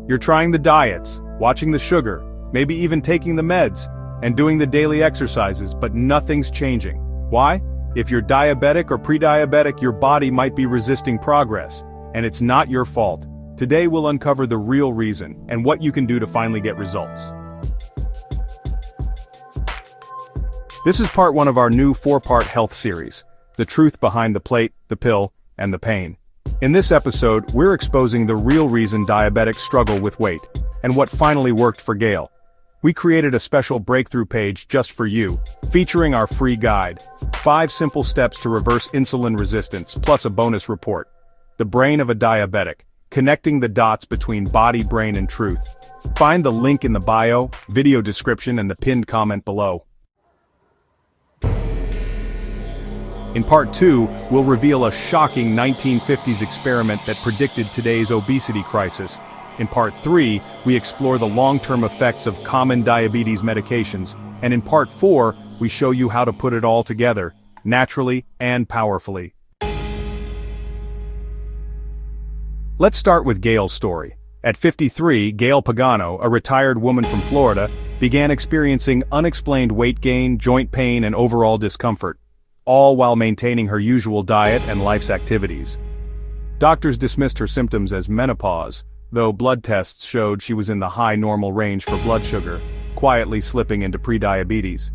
You're trying the diets, watching the sugar, maybe even taking the meds, and doing the daily exercises, but nothing's changing. Why? If you're diabetic or pre-diabetic, your body might be resisting progress, and it's not your fault. Today we'll uncover the real reason, and what you can do to finally get results. This is part 1 of our new 4-part health series, The Truth Behind the Plate, the Pill, and the Pain. In this episode, we're exposing the real reason diabetics struggle with weight, and what finally worked for Gayle. We created a special breakthrough page just for you, featuring our free guide, 5 simple steps to reverse insulin resistance, plus a bonus report. The Brain of a Diabetic, connecting the dots between body, brain, and truth. Find the link in the bio, video description, and the pinned comment below. In part 2, we'll reveal a shocking 1950s experiment that predicted today's obesity crisis. In part 3, we explore the long-term effects of common diabetes medications. And in part 4, we show you how to put it all together, naturally and powerfully. Let's start with Gayle's story. At 53, Gayle Pagano, a retired woman from Florida, began experiencing unexplained weight gain, joint pain, and overall discomfort, all while maintaining her usual diet and life's activities. Doctors dismissed her symptoms as menopause, though blood tests showed she was in the high normal range for blood sugar, quietly slipping into prediabetes.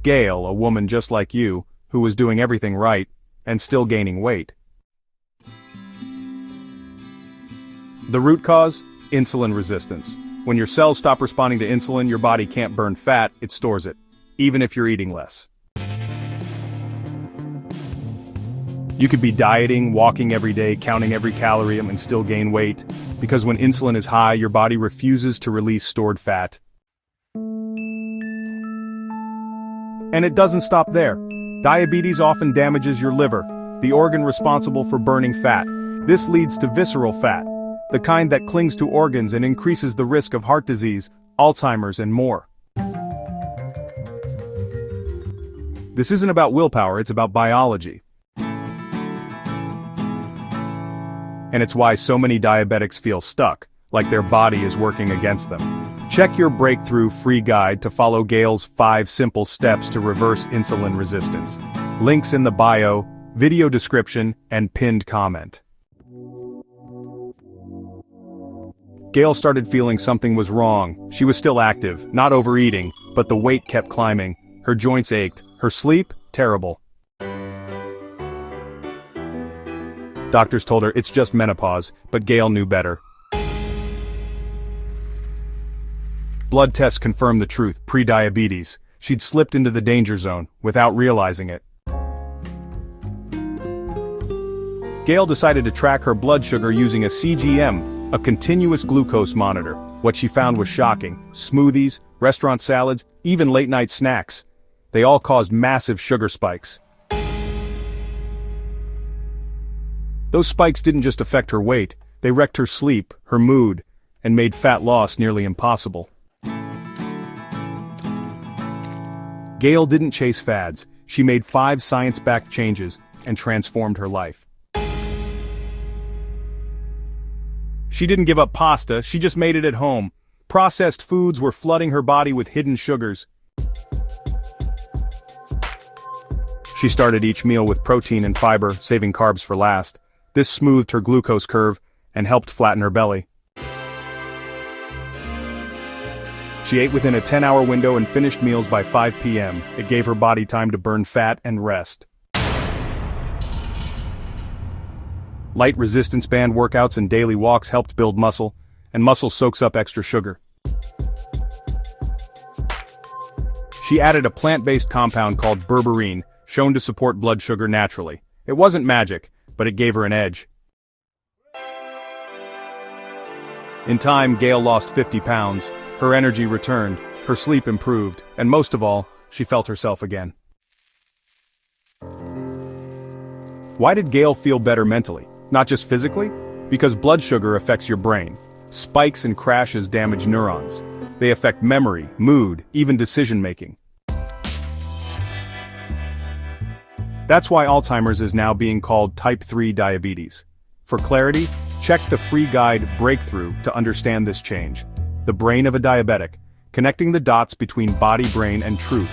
Gayle, a woman just like you, who was doing everything right, and still gaining weight. The root cause? Insulin resistance. When your cells stop responding to insulin, your body can't burn fat, it stores it, even if you're eating less. You could be dieting, walking every day, counting every calorie, and still gain weight, because when insulin is high, your body refuses to release stored fat. And it doesn't stop there. Diabetes often damages your liver, the organ responsible for burning fat. This leads to visceral fat, the kind that clings to organs and increases the risk of heart disease, Alzheimer's, and more. This isn't about willpower, it's about biology. And it's why so many diabetics feel stuck, like their body is working against them. Check your breakthrough free guide to follow Gayle's 5 simple steps to reverse insulin resistance. Links in the bio, video description, and pinned comment. Gayle started feeling something was wrong. She was still active, not overeating, but the weight kept climbing. Her joints ached, her sleep, terrible. Doctors told her it's just menopause, but Gayle knew better. Blood tests confirmed the truth, prediabetes. She'd slipped into the danger zone, without realizing it. Gayle decided to track her blood sugar using a CGM, a continuous glucose monitor. What she found was shocking. Smoothies, restaurant salads, even late-night snacks. They all caused massive sugar spikes. Those spikes didn't just affect her weight, they wrecked her sleep, her mood, and made fat loss nearly impossible. Gayle didn't chase fads, she made 5 science-backed changes and transformed her life. She didn't give up pasta, she just made it at home. Processed foods were flooding her body with hidden sugars. She started each meal with protein and fiber, saving carbs for last. This smoothed her glucose curve and helped flatten her belly. She ate within a 10-hour window and finished meals by 5 p.m. It gave her body time to burn fat and rest. Light resistance band workouts and daily walks helped build muscle, and muscle soaks up extra sugar. She added a plant-based compound called berberine, shown to support blood sugar naturally. It wasn't magic, but it gave her an edge. In time, Gayle lost 50 pounds, her energy returned, her sleep improved, and most of all, she felt herself again. Why did Gayle feel better mentally? Not just physically? Because blood sugar affects your brain. Spikes and crashes damage neurons. They affect memory, mood, even decision-making. That's why Alzheimer's is now being called type 3 diabetes. For clarity, Check the free guide Breakthrough to understand this change. The brain of a diabetic, connecting the dots between body, brain, and truth.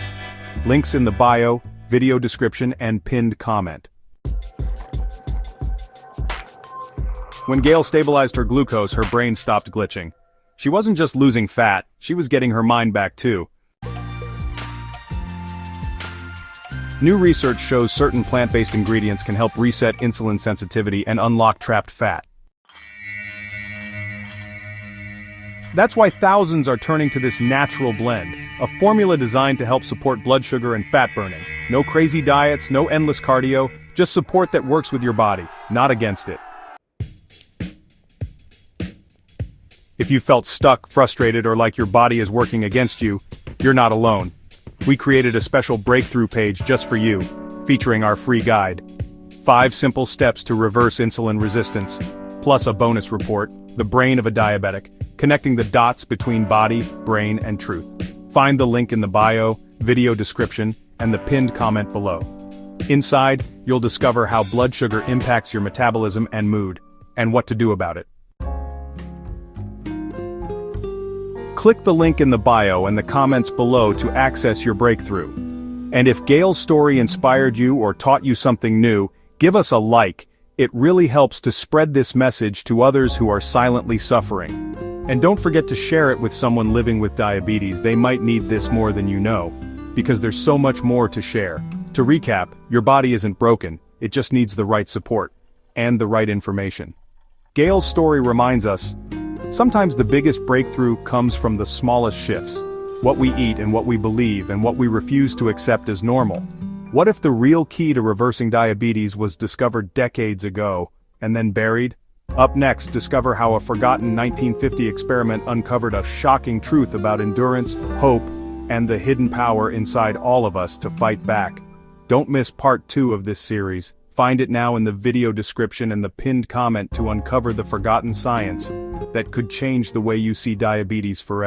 Links in the bio, video description, and pinned comment. When Gayle stabilized her glucose, her brain stopped glitching. She wasn't just losing fat, she was getting her mind back too. New research shows certain plant-based ingredients can help reset insulin sensitivity and unlock trapped fat. That's why thousands are turning to this natural blend, a formula designed to help support blood sugar and fat burning. No crazy diets, no endless cardio, just support that works with your body, not against it. If you felt stuck, frustrated, or like your body is working against you, you're not alone. We created a special breakthrough page just for you, featuring our free guide. 5 simple steps to reverse insulin resistance, plus a bonus report, The Brain of a Diabetic, connecting the dots between body, brain, and truth. Find the link in the bio, video description, and the pinned comment below. Inside, you'll discover how blood sugar impacts your metabolism and mood, and what to do about it. Click the link in the bio and the comments below to access your breakthrough. And if Gayle's story inspired you or taught you something new, give us a like. It really helps to spread this message to others who are silently suffering. And don't forget to share it with someone living with diabetes. They might need this more than you know, because there's so much more to share. To recap, your body isn't broken, it just needs the right support and the right information. Gayle's story reminds us, sometimes the biggest breakthrough comes from the smallest shifts. What we eat and what we believe and what we refuse to accept as normal. What if the real key to reversing diabetes was discovered decades ago, and then buried? Up next, discover how a forgotten 1950 experiment uncovered a shocking truth about endurance, hope, and the hidden power inside all of us to fight back. Don't miss part 2 of this series. Find it now in the video description and the pinned comment to uncover the forgotten science that could change the way you see diabetes forever.